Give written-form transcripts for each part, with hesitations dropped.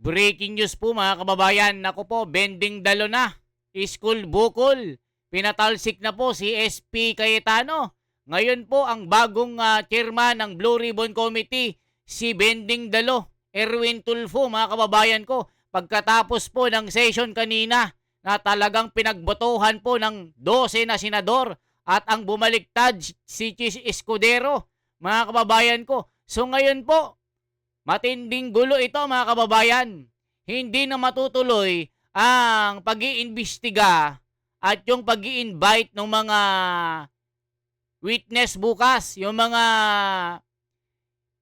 Breaking news po mga kababayan. Naku po, bending dalo na. School bukol. Pinatalsik na po si SP Cayetano. Ngayon po ang bagong chairman ng Blue Ribbon Committee, si Bending Dalo, Erwin Tulfo mga kababayan ko. Pagkatapos po ng session kanina na talagang pinagbotohan po ng 12 na senador at ang bumaliktad si Chis Escudero mga kababayan ko. So ngayon po, matinding gulo ito mga kababayan. Hindi na matutuloy ang pag-iimbestiga at yung pag-i-invite ng mga witness bukas. Yung mga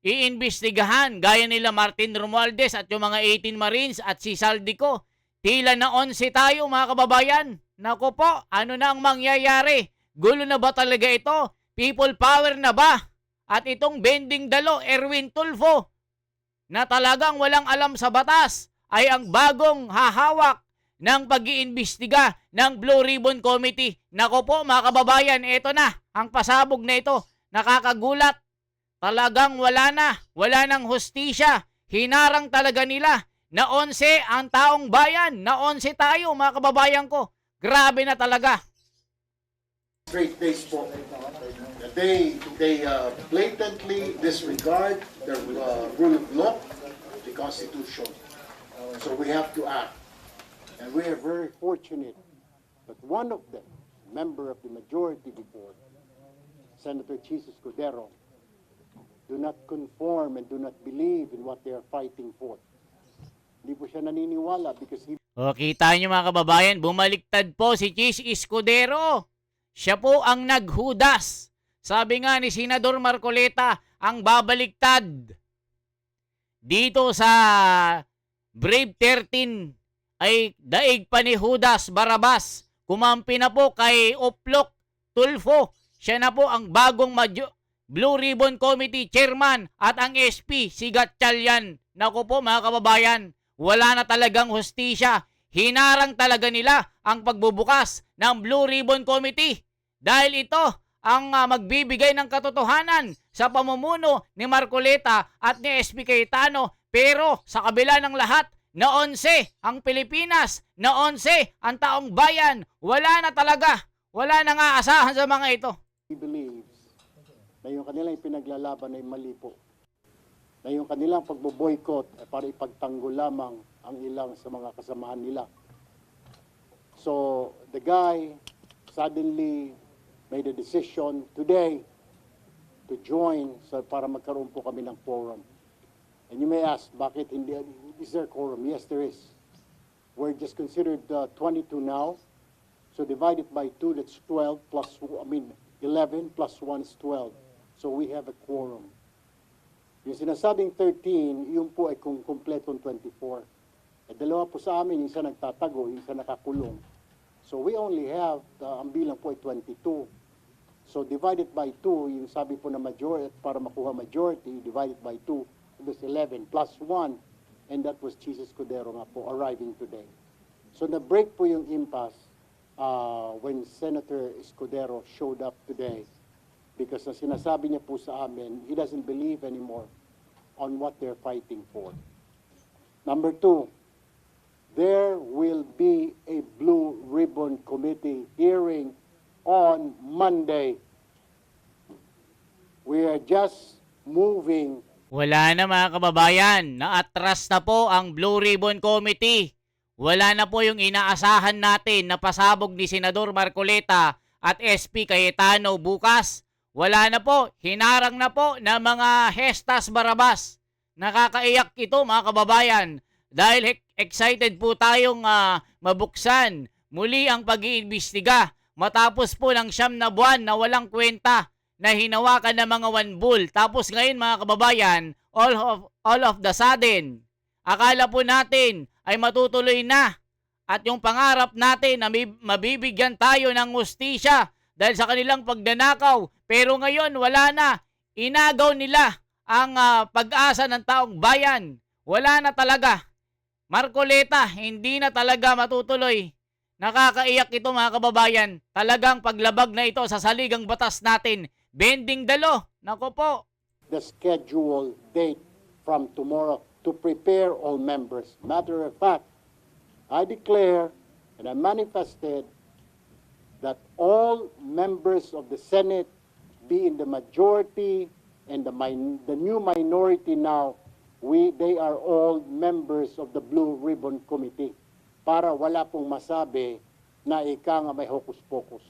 iimbestigahan gaya nila Martin Romualdez at yung mga 18 Marines at si Saldico. Tila na 11 tayo mga kababayan. Naku po, ano na ang mangyayari? Gulo na ba talaga ito? People power na ba? At itong Bending Dalo, Erwin Tulfo, na talagang walang alam sa batas, ay ang bagong hahawak ng pag-iimbestiga ng Blue Ribbon Committee. Nako po mga kababayan, ito na, ang pasabog na ito. Nakakagulat. Talagang wala nang hustisya. Hinarang talaga nila na 11 ang taong bayan, na 11 tayo mga kababayan ko. Grabe na talaga. Great days po. They blatantly disregard the rule of law, the Constitution. So we have to act. And we are very fortunate that one of them, member of the majority before, Senator Chis Escudero, do not conform and do not believe in what they are fighting for. Hindi po siya naniniwala because he... O, kita nyo mga kababayan, bumaliktad po si Chis Escudero. Siya po ang naghudas. Sabi nga ni Senador Marcoleta, ang babaliktad dito sa Brave 13 ay daig pa ni Judas Barabas. Kumampi na po kay Oplok Tulfo. Siya na po ang bagong Blue Ribbon Committee Chairman at ang SP, si Gatchalian. Naku po mga kababayan, wala na talagang hustisya. Hinarang talaga nila ang pagbubukas ng Blue Ribbon Committee. Dahil ito ang magbibigay ng katotohanan sa pamumuno ni Marcoleta at ni SP Cayetano. Pero sa kabila ng lahat, na 11 ang Pilipinas, na 11 ang taong bayan, wala na talaga. Wala nang aasahan sa mga ito. He believes na yung kanilang pinaglalaban ay mali po. Na yung kanilang pagboboycott ay para ipagtanggol lamang ang ilang sa mga kasamahan nila. So, the guy suddenly made a decision today to join para magkaroon po kami ng quorum. And you may ask, bakit hindi? Is there quorum? Yes, there is. We're just considered 22 now. So divide it by 2, that's 12 plus, 11 plus 1 is 12. So we have a quorum. Yung sinasabing 13, yun po ay kung kumpletong 24. Eh, dalawa po sa amin, yung isa nagtatago, yung isa nakakulong. So we only have, ang bilang po ay 22. So divided by 2, yung sabi po na majority, para makuha majority, divided by 2, it was 11 plus 1, and that was Chis Escudero nga po arriving today. So na-break po yung impasse when Senator Escudero showed up today because na sinasabi niya po sa amin, he doesn't believe anymore on what they're fighting for. Number 2, there will be a Blue Ribbon Committee hearing on Monday. We are just moving. Wala na mga kababayan, naatras na po ang Blue Ribbon Committee. Wala na po yung inaasahan natin na pasabog ni Senador Marcoleta at SP Cayetano bukas. Wala na po, hinarang na po ng mga Hestas Barabas. Nakakaiyak ito mga kababayan dahil excited po tayong mabuksan muli ang pag-iimbestiga matapos po ng 9 na buwan na walang kwenta na hinawakan ng mga wanbul. Tapos ngayon mga kababayan, all of the sudden, akala po natin ay matutuloy na at yung pangarap natin na mabibigyan tayo ng hustisya dahil sa kanilang pagdanakaw. Pero ngayon wala na. Inagaw nila ang pag-asa ng taong bayan. Wala na talaga. Marcoleta, hindi na talaga matutuloy. Nakakaiyak ito mga kababayan. Talagang paglabag na ito sa saligang batas natin. Bending Dalo. Nako po. The scheduled date from tomorrow to prepare all members. Matter of fact, I declare and I manifested that all members of the Senate, be in the majority and the new minority now, they are all members of the Blue Ribbon Committee para wala pong masabi na ika nga may hocus-pocus.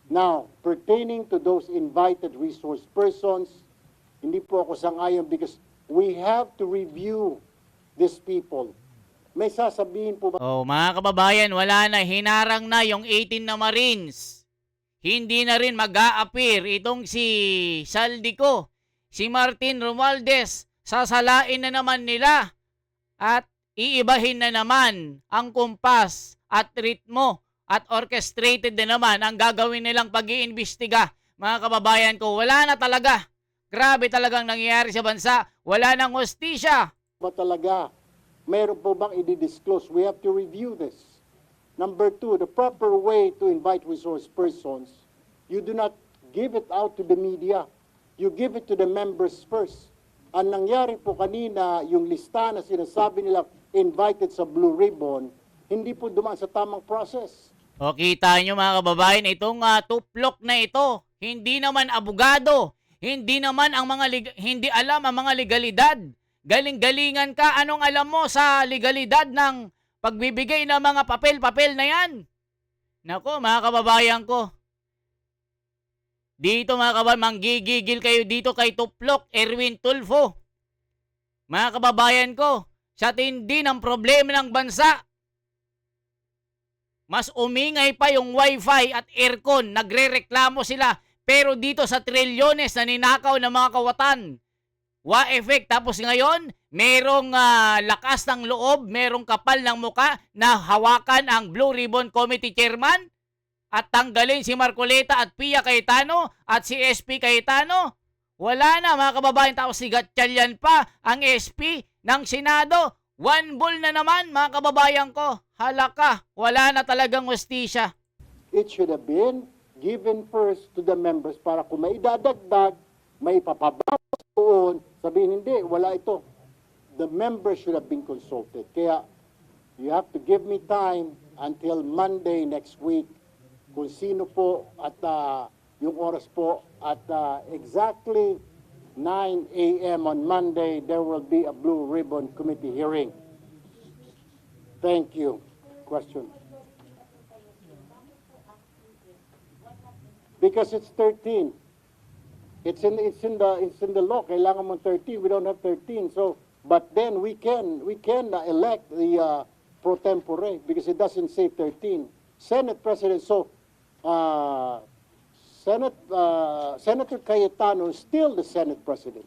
Now, pertaining to those invited resource persons, hindi po ako sang-ayon because we have to review these people. May sasabihin po ba? Oh, mga kababayan, wala na. Hinarang na yung 18 na Marines. Hindi na rin mag-a-appear itong si Saldico, si Martin Romualdez. Sasalain na naman nila at iibahin na naman ang kumpas at ritmo at orchestrated na naman ang gagawin nilang pag-iimbestiga. Mga kababayan ko, wala na talaga. Grabe talagang nangyayari sa bansa. Wala nang hustisya. Ba talaga? Mayroon po bang i-disclose? We have to review this. Number two, the proper way to invite resource persons, you do not give it out to the media. You give it to the members first. Ang nangyari po kanina, yung lista na sinasabi nila invited sa Blue Ribbon, hindi po dumaan sa tamang process. O kita nyo mga kababayan, itong tuplok na ito, hindi naman abogado, hindi naman ang hindi alam ang mga legalidad. Galing-galingan ka, anong alam mo sa legalidad ng pagbibigay ng mga papel-papel na yan? Nako mga kababayan ko, dito mga kababayan, manggigigil kayo dito kay Tuplok, Erwin Tulfo. Mga kababayan ko, sa tindi ng problema ng bansa, mas umingay pa yung wifi at aircon, nagre-reklamo sila. Pero dito sa trilyones na ninakaw ng mga kawatan, wa-effect. Tapos ngayon, merong lakas ng loob, merong kapal ng muka na hawakan ang Blue Ribbon Committee Chairman at tanggalin si Marcoleta at Pia Cayetano at si SP Cayetano. Wala na mga kababayan. Tapos si Gatchalian pa, ang SP ng Senado. One bull na naman mga kababayan ko. Halaka, wala na talagang hustisya. It should have been given first to the members para kung may idadagdag, may papabawas doon, sabihin hindi, wala ito. The members should have been consulted. Kaya you have to give me time until Monday next week kung sino po at yung oras po at exactly 9 a.m. on Monday, there will be a Blue Ribbon Committee hearing. Thank you. Question. Because it's 13. It's in the law. Kailangan mo 13. We don't have 13. So, but then we can elect the pro tempore because it doesn't say 13. Senate President. So, Senator Cayetano is still the Senate President.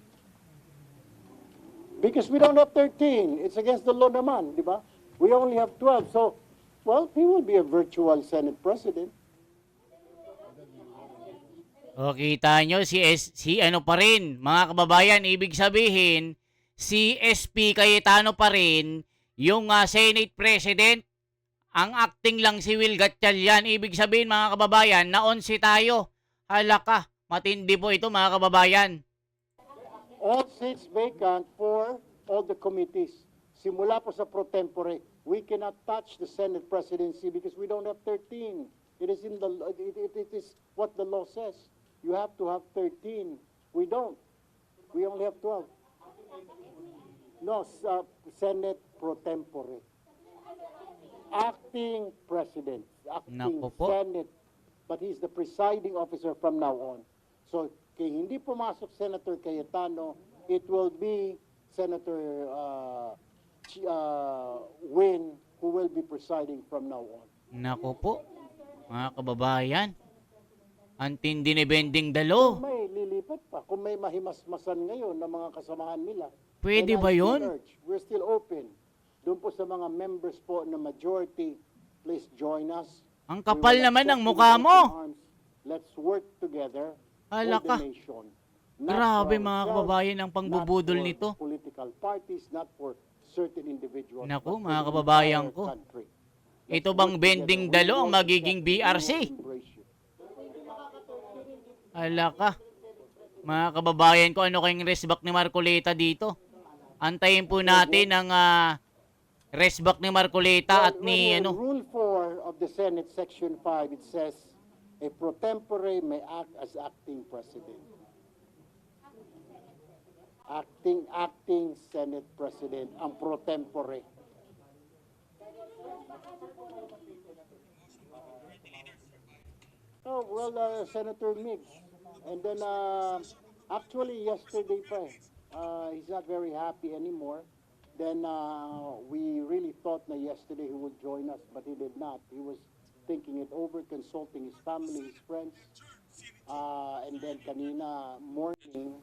Because we don't have 13. It's against the law naman, di ba? We only have 12. So, well, he will be a virtual Senate President. O kita nyo, si ano pa rin, mga kababayan, ibig sabihin, si SP Cayetano pa rin, yung Senate President, ang acting lang si Will Gatchalian. Ibig sabihin mga kababayan, na-11 tayo. Halaka, matindi po ito mga kababayan. All seats vacant for all the committees. Simula po sa pro tempore, we cannot touch the Senate presidency because we don't have 13. It is it is what the law says. You have to have 13. We don't. We only have 12. No, Senate pro tempore. Acting president. Acting Naku po. Senate. But he's the presiding officer from now on. So, kaya hindi pumasok Senator Cayetano, it will be Senator Win who will be presiding from now on. Nako po, mga kababayan, ang tindi ni Bending Dalo. Kung may lilipat pa, kung may mahimasmasan ngayon ng mga kasamahan nila, Pwede then ba I still yun? urge, we're still open. Doon po sa mga members po na majority, please join us. Ang We kapal will naman ng accept mukha with mo. open arms. Let's work together for Halaka. the nation. Not Grabe for mga ourselves, kababayan ang pangbubudol not for nito. Political parties, not for certain individuals. Naku, but for mga the kababayan entire ko. country. Let's Ito bang work Bending together. We Dalo ang will magiging accept, we will BRC? embrace you. Halaka. Mga kababayan ko, ano kayong resback ni Marcoleta dito? Antayin po natin ang rest back ni Marcoleta at ni Well, Rule 4 of the Senate, Section 5, it says, a pro tempore may act as acting president. Acting Senate President, ang pro tempore. Oh, well, Senator Miggs. And then, actually, yesterday pa he's not very happy anymore. Then, we really thought na yesterday he would join us, but he did not. He was thinking it over, consulting his family, his friends. And then, kanina morning,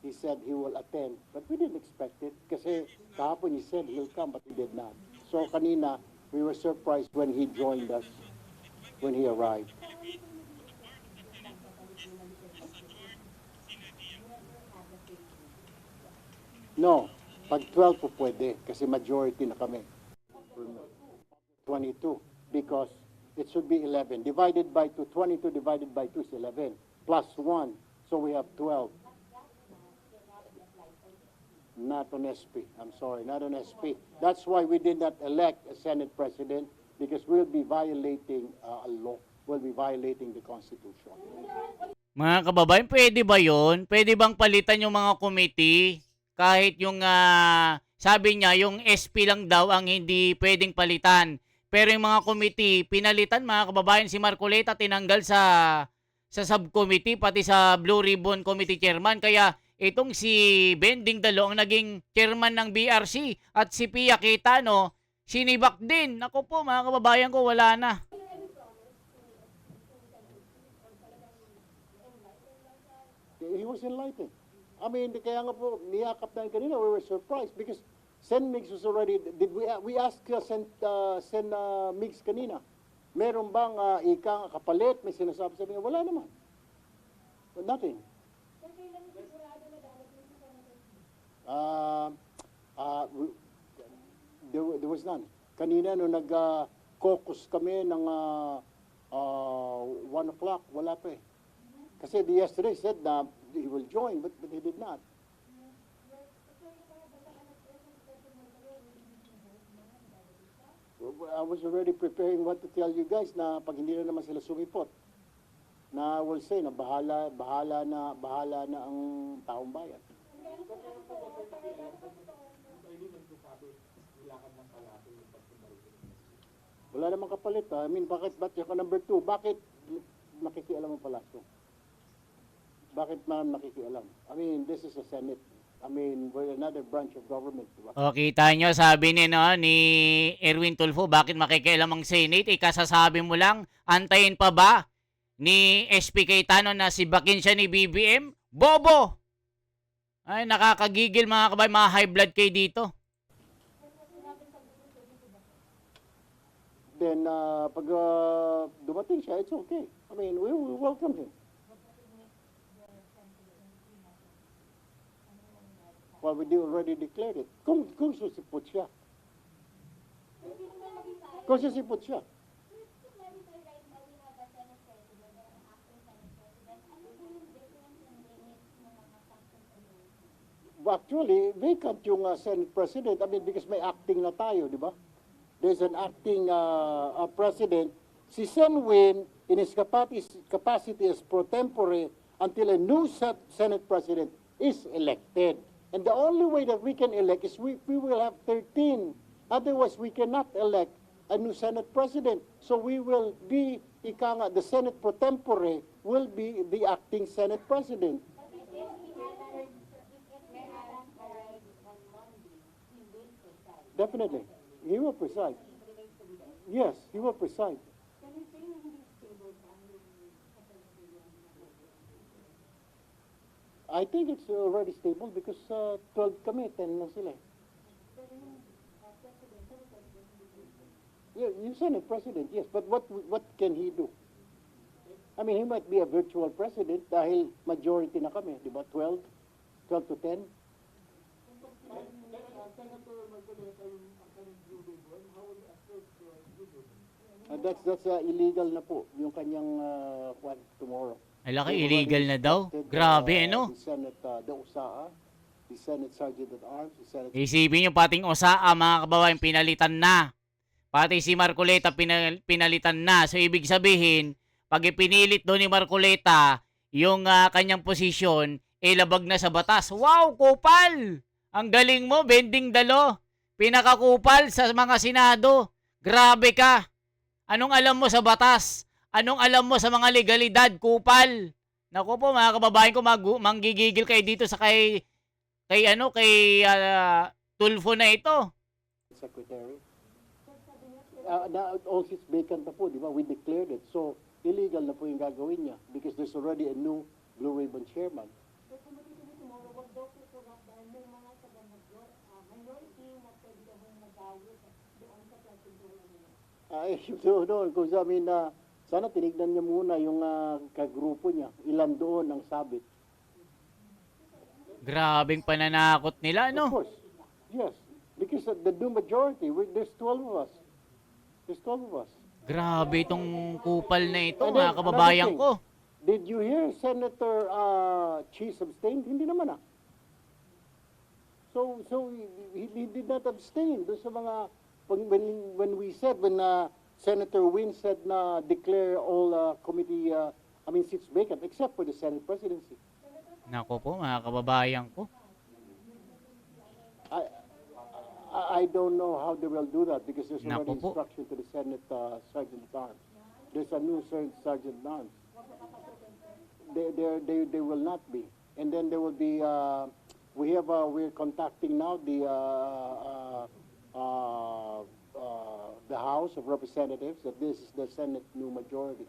he said he will attend. But we didn't expect it. Kasi kahapon he said he'll come, but he did not. So, kanina, we were surprised when he joined us, when he arrived. No, pag 12 po pwede kasi majority na kami. 22 because it should be 11. Divided by 2, 22 divided by 2 is 11. Plus 1, so we have 12. Not on SP. I'm sorry, not on SP. That's why we did not elect a Senate President because we'll be violating a law. We'll be violating the Constitution. Mga kababayan, pwede ba yun? Pwede bang palitan yung mga committee? Kahit yung, sabi niya, yung SP lang daw ang hindi pwedeng palitan. Pero yung mga committee, pinalitan mga kababayan, si Marcoleta tinanggal sa subcommittee, pati sa Blue Ribbon Committee Chairman. Kaya itong si Bending Dalo ang naging chairman ng BRC at si Pia Cayetano, sinibak din. Ako po mga kababayan ko, wala na. He was enlightened. I mean, kaya nga po, niyakap na kanina, we were surprised because Sen Mix was already, we asked Sen Mix kanina, meron bang ikang kapalit, may sinasabi, sabi niya, wala naman. Nothing. There was none. Kanina, nung nag-caucus kami ng 1 o'clock, wala pa eh. Kasi yesterday said na he will join, but he did not. I was already preparing what to tell you guys na pag hindi na naman sila sumipot. Na I will say na bahala na ang taong bayan. Wala namang kapalit. I mean, bakit yung number 2? Bakit nakikialam ang Palasyo? Bakit man nakikialam? I mean, this is a Senate. I mean, we're another branch of government. Diba? O, kita nyo, sabi ni Erwin Tulfo, bakit makikialam ang Senate? Kasasabi mo lang, antayin pa ba ni SP Cayetano na si Bakin siya ni BBM? Bobo! Ay, nakakagigil mga kabay, mga high blood kayo dito. Then, pag dumating siya, it's okay. I mean, we welcome him. Well, we already declared it. Kung susipot siya. Kung susipot siya. Actually, vacant yung Senate President. I mean, because may acting na tayo, di ba? There's an acting president. Si Sen Win, in his capacity as pro tempore, until a new Senate President is elected. And the only way that we can elect is we will have 13. Otherwise, we cannot elect a new Senate President. So we will be, the Senate pro tempore will be the acting Senate President. Definitely. He will preside. Yes, he will preside. I think it's already stable because 12 kami, 10 na sila. Yeah, you Senate President, yes. But what can he do? I mean, he might be a virtual president dahil majority na kami, di ba? 12 to 10. That's illegal na po, yung kanyang tomorrow. Ay, laki, illegal na daw. Grabe, ano? Senate Dausaa the Senate Sergeant at Arms, the Senate... Isipin nyo pating Osaa, mga kababayan, pinalitan na. Pati si Marcoleta pinalitan na. So, ibig sabihin, pag ipinilit doon ni Marcoleta, yung kanyang posisyon, labag na sa batas. Wow, kupal! Ang galing mo, bending dalo. Pinakakupal sa mga senado. Grabe ka. Anong alam mo sa batas? Anong alam mo sa mga legalidad, kupal? Naku po, mga kababayan ko, manggigigil kayo dito sa kay Tulfo na ito. Secretary. All seats vacant na po, di ba? We declared it. So, illegal na po yung gagawin niya because there's already a new Blue Ribbon chairman. Doon, kung sa amin na sana tinignan niya muna yung kagrupo niya. Ilan doon ang sabit. Grabing pananakot nila, Of no? course. Yes. Because the new majority, there's 12 of us. There's 12 of us. Grabe itong kupal na ito, And then, mga kababayan another ko. Did you hear Senator Cheese abstain? Hindi naman So he did not abstain. Doon sa mga, when we said, when Senator Wynn said na declare all seats vacant, except for the Senate presidency. Nako po, mga kababayan ko. I don't know how they will do that because there's already Naku po. instruction to the Senate Sergeant at Arms. There's a new Sergeant at Arms. They will not be. And then there will be, we're contacting now the House of Representatives that this is the Senate new majority.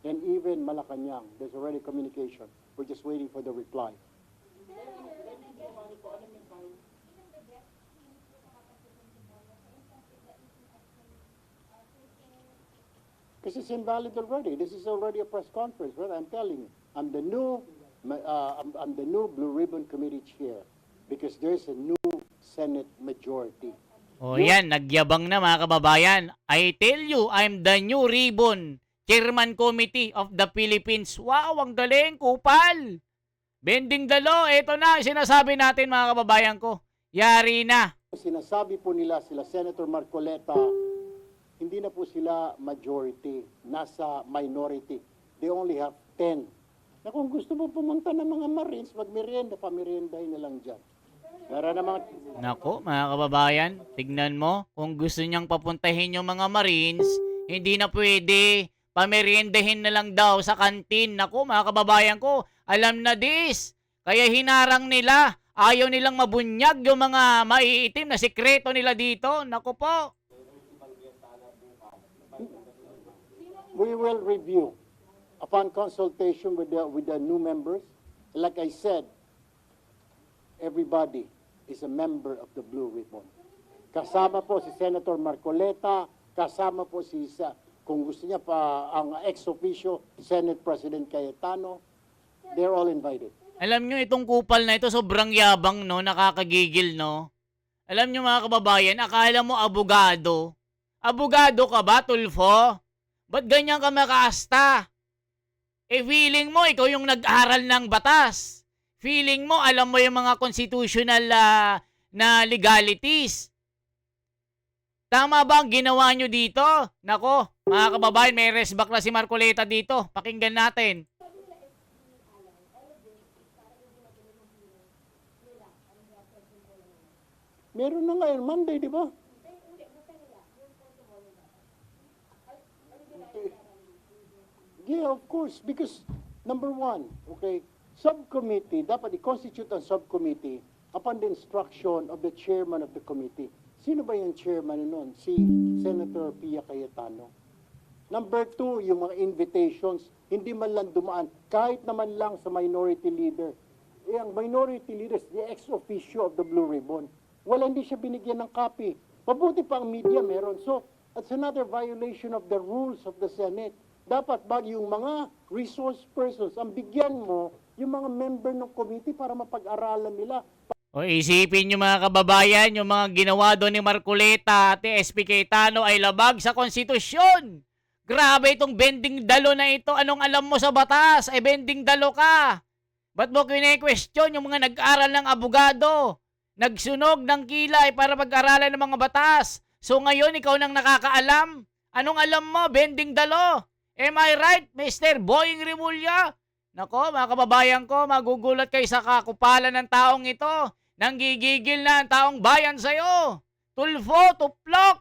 And even Malacanang, there's already communication. We're just waiting for the reply. Because it's invalid already. This is already a press conference, right? I'm telling you, I'm the new Blue Ribbon Committee chair because there's a new Senate majority. O yan, nagyabang na, mga kababayan. I tell you, I'm the new ribbon Chairman Committee of the Philippines. Wow, ang galing, kupal. Bending dalo, eto na, sinasabi natin, mga kababayan ko. Yari na. Sinasabi po nila sila Senator Marcoleta, hindi na po sila majority, nasa minority. They only have 10. Na kung gusto mo pumunta ng mga Marines, magmerienda, pameriendahin na lang dyan. Meron namang... Nako, mga kababayan, tignan mo, kung gusto niyang papuntahin yung mga Marines, hindi na pwede. Pameriendahin na lang daw sa kantin. Nako, mga kababayan ko, alam na this. Kaya hinarang nila. Ayaw nilang mabunyag yung mga maiitim na sikreto nila dito. Nako po. We will review upon consultation with the new members. Like I said, everybody is a member of the Blue Ribbon. Kasama po si Senator Marcoleta, kasama po si kung gusto niya pa ang ex-officio Senate President Cayetano. They're all invited. Alam nyo, itong kupal na ito, sobrang yabang, no? Nakakagigil, no? Alam nyo, mga kababayan, akala mo abogado. Abogado ka ba, Tulfo? Ba't ganyan ka makaasta? Feeling mo, ikaw yung nag-aral ng batas. Feeling mo, alam mo yung mga constitutional na legalities. Tama ba ang ginawa nyo dito? Nako, mga kababayan, may resback na si Marcoleta dito. Pakinggan natin. Meron na ngayon, Monday, di ba? Yeah, of course. Because, number one, okay, subcommittee, dapat i-constitute ang subcommittee upon the instruction of the chairman of the committee. Sino ba yung chairman nun? Si Senator Pia Cayetano. Number two, yung mga invitations, hindi man lang dumaan, kahit naman lang sa minority leader. Eh, ang minority leader is the ex-officio of the Blue Ribbon. Wala, hindi siya binigyan ng copy. Mabuti pa ang media meron. So, that's another violation of the rules of the Senate. Dapat ba yung mga resource persons, ang bigyan mo yung mga member ng committee para mapag-aralan nila. O isipin nyo, mga kababayan, yung mga ginawa doon ni Marcoleta at SP Cayetano ay labag sa konstitusyon. Grabe itong bending dalo na ito. Anong alam mo sa batas? Ay bending dalo ka. Ba't mo kine-question yung mga nag-aral ng abogado? Nagsunog ng kilay para pag-aralan ng mga batas. So ngayon, ikaw nang nakakaalam? Anong alam mo? Bending dalo. Am I right, Mr. Boying Rimulya? Nako, mga kababayan ko, magugulat kayo sa kakupalan ng taong ito. Nanggigigil na ang taong bayan sa'yo. Tulfo, tuplok.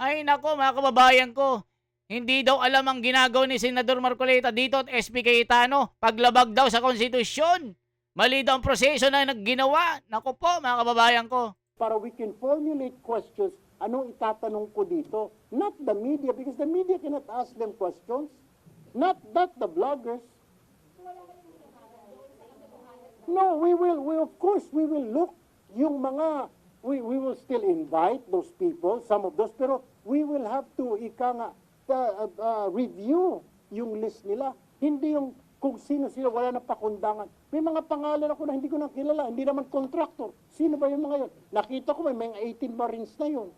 Ay nako, mga kababayan ko. Hindi daw alam ang ginagawa ni Senador Marcoleta dito at SP Cayetano. Paglabag daw sa konstitusyon. Mali daw ang proseso na nagginawa. Nako po, mga kababayan ko. Para we can formulate questions, anong itatanong ko dito? Not the media, because the media cannot ask them questions. Not the bloggers. No, of course, we will look yung mga, we will still invite those people, some of those, pero we will have to, review yung list nila. Hindi yung kung sino sila, wala na pakundangan. May mga pangalan ako na hindi ko na kilala, hindi naman contractor. Sino ba yung mga yun? Nakita ko may mga 18 Marines na yun.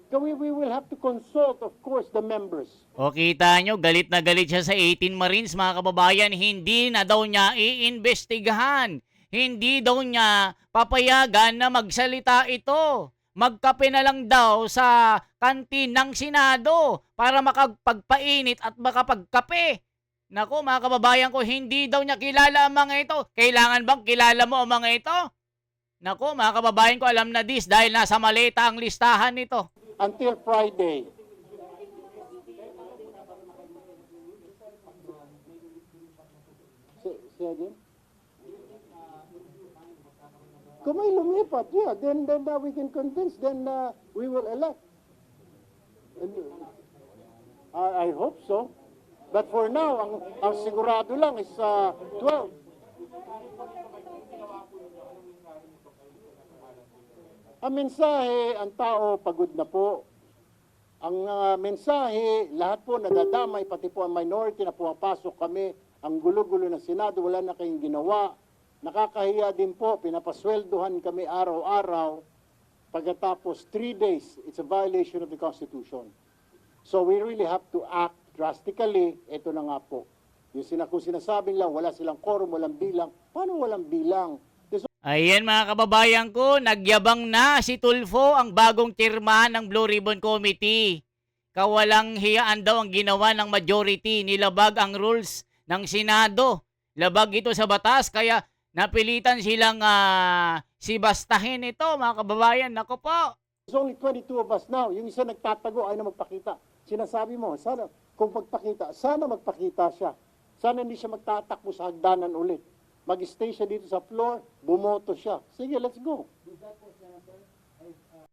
So we will have to consult, of course, the members. O kita nyo, galit na galit siya sa 18 Marines, mga kababayan. Hindi na daw niya iimbestigahan. Hindi daw niya papayagan na magsalita ito. Magkape na lang daw sa kantin ng Senado para makapagpainit at makapagkape. Naku, mga kababayan ko, hindi daw niya kilala ang mga ito. Kailangan bang kilala mo ang mga ito? Naku, mga kababayan ko, alam na this dahil nasa maleta ang listahan nito. Until Friday. Say again? Kung may lumipat, yeah, then we can convince, then we will elect. And, I hope so. But for now, ang sigurado lang is 12. Ang mensahe, ang tao pagod na po. Ang mensahe, lahat po nadadamay, pati po ang minority na pumapasok kami, ang gulo-gulo ng Senado, wala na kayong ginawa. Nakakahiya din po, pinapasweldohan kami araw-araw. Pagkatapos 3 days, it's a violation of the Constitution. So we really have to act drastically. Ito na nga po. Kung sinasabing lang, wala silang quorum, walang bilang. Paano walang bilang? Ayan mga kababayan ko, nagyabang na si Tulfo, ang bagong chairman ng Blue Ribbon Committee. Kawalang hiyaan daw ang ginawa ng majority, nilabag ang rules ng Senado. Labag ito sa batas, kaya napilitan silang sibastahin ito mga kababayan. Nako po. There's only 22 of us now. Yung isa nagtatago, ayaw na magpakita. Sinasabi mo, sana kung magpakita, sana magpakita siya. Sana hindi siya magtatakbo sa hagdanan ulit. Mag-stay siya dito sa floor, bumoto siya. Sige, let's go.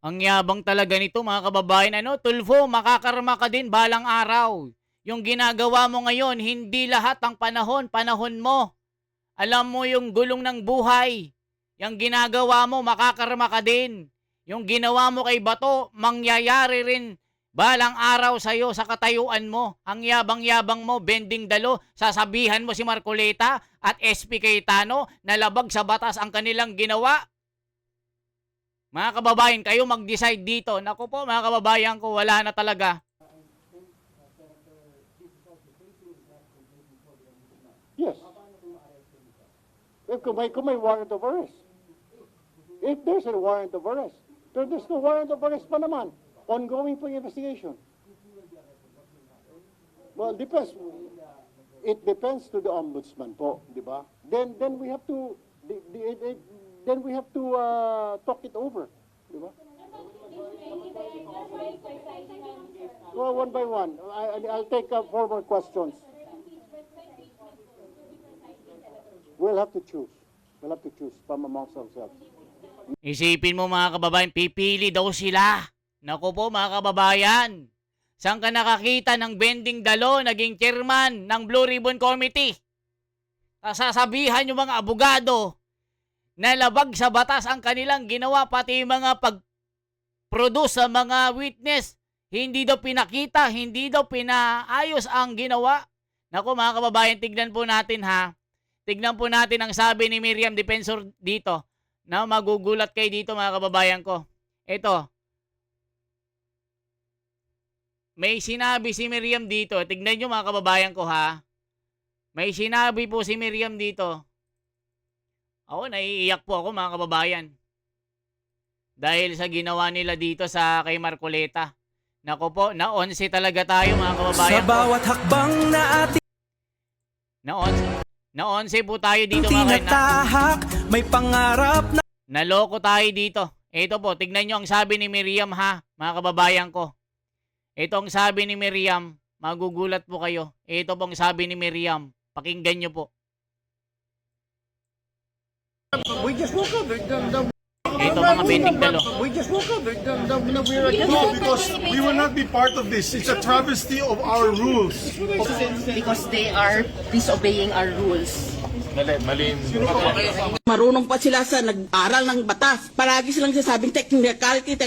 Ang yabang talaga nito mga kababayan. Tulfo, makakarma ka din balang araw. Yung ginagawa mo ngayon, hindi lahat ang panahon mo. Alam mo yung gulong ng buhay. Yung ginagawa mo, makakarma ka din. Yung ginawa mo kay Bato, mangyayari rin balang araw sa'yo sa katayuan mo. Ang yabang-yabang mo, bending dalo, sasabihan mo si Marcoleta at SP Cayetano na labag sa batas ang kanilang ginawa. Mga kababayan, kayo mag-decide dito. Naku po, mga kababayan ko, wala na talaga. Yes. Kung may warrant of arrest. If there's a warrant of arrest. Pero there's no warrant of arrest pa naman. Ongoing po yung investigation. Well, depends. It depends to the ombudsman po, di ba? Then we have to talk it over, di ba? Well, one by one. I'll take 4 more questions. We'll have to choose. We'll have to choose from amongst ourselves. Isipin mo mga kababayan, pipili daw sila. Naku po mga kababayan, saan ka nakakita ng bending dalo naging chairman ng Blue Ribbon Committee? Sasabihan yung mga abogado na labag sa batas ang kanilang ginawa, pati mga pag-produce sa mga witness. Hindi daw pinakita, hindi daw pinaayos ang ginawa. Naku mga kababayan, tignan po natin ha. Tignan po natin ang sabi ni Miriam Defensor dito. Na magugulat kayo dito mga kababayan ko. Ito. May sinabi si Miriam dito. Tignan nyo mga kababayan ko ha. May sinabi po si Miriam dito. Ako, naiiyak po ako mga kababayan. Dahil sa ginawa nila dito sa kay Marcoleta. Nako po, na 11 talaga tayo mga kababayan. Sa bawat hakbang na ating Na 11 po tayo dito mga kababayan. tinatahak, may pangarap na Naloko tayo dito. Ito po, tignan nyo ang sabi ni Miriam ha, mga kababayan ko. Ito ang sabi ni Miriam, magugulat po kayo. Ito po ang sabi ni Miriam, pakinggan nyo po. We just woke up. Ito mga bending dalo. We just woke up. We're No, because we will not be part of this. It's a travesty of our rules. Because they are disobeying our rules. Marunong pa sila sa nag-aral ng batas. Palagi silang sasabing technicality.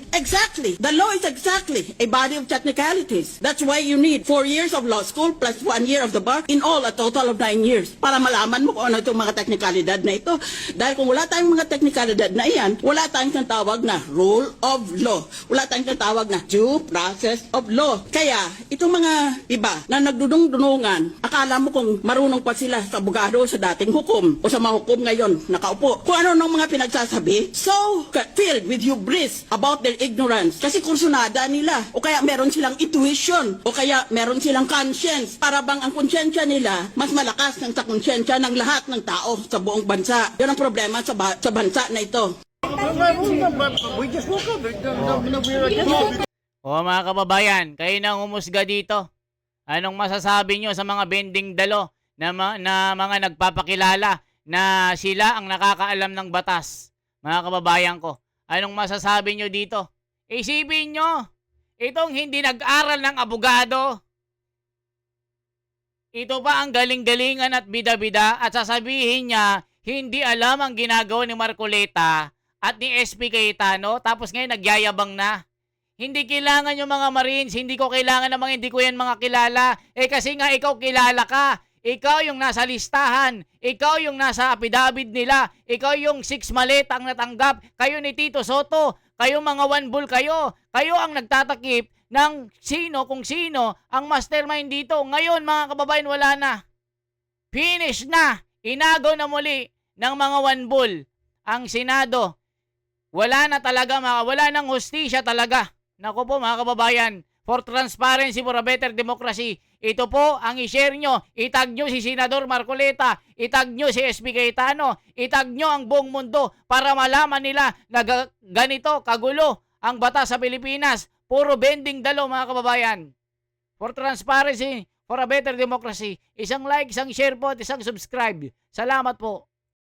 Exactly. The law is exactly a body of technicalities. That's why you need 4 years of law school plus 1 year of the bar. In all, a total of 9 years. Para malaman mo kung ano itong mga technicalidad na ito. Dahil kung wala tayong mga technicalidad na iyan, wala tayong tinatawag na rule of law. Wala tayong tinatawag na due process of law. Kaya, itong mga iba na nagdudung-dunungan, akala mo kung marunong pa sila sa abogado sa dating hukom o sa mga hukom ngayon nakaupo. Kung ano nung mga pinagsasabi, so filled with hubris about their ignorance. Kasi kursunada nila. O kaya meron silang intuition. O kaya meron silang conscience. Para bang ang konsyensya nila mas malakas ng sa konsyensya ng lahat ng tao sa buong bansa. Yan ang problema sa bansa na ito. We just woke up. O mga kababayan, kayo na humusga dito. Anong masasabi nyo sa mga bending dalo na mga nagpapakilala na sila ang nakakaalam ng batas? Mga kababayan ko, anong masasabi nyo dito? Isipin nyo, itong hindi nag-aral ng abogado, ito pa ang galing-galingan at bida-bida at sasabihin niya, hindi alam ang ginagawa ni Marcoleta at ni SP Cayetano, tapos ngayon nagyayabang na. Hindi kailangan yung mga Marines, hindi ko kailangan ng mga hindi ko yan mga kilala. Kasi nga ikaw kilala ka. Ikaw yung nasa listahan. Ikaw yung nasa affidavit nila. Ikaw yung 6 maleta ang natanggap. Kayo ni Tito Soto. Kayo mga one bull kayo. Kayo ang nagtatakip ng sino kung sino ang mastermind dito. Ngayon mga kababayan wala na. Finish na. Inagaw na muli ng mga one bull ang Senado. Wala na talaga, wala nang hustisya talaga. Naku po mga kababayan, for transparency, for a better democracy, ito po ang i-share nyo. Itag nyo si Senador Marcoleta, itag nyo si SP Cayetano, itag nyo ang buong mundo para malaman nila na ganito kagulo ang batas sa Pilipinas. Puro bending dalo mga kababayan. For transparency, for a better democracy, isang like, isang share po at isang subscribe. Salamat po.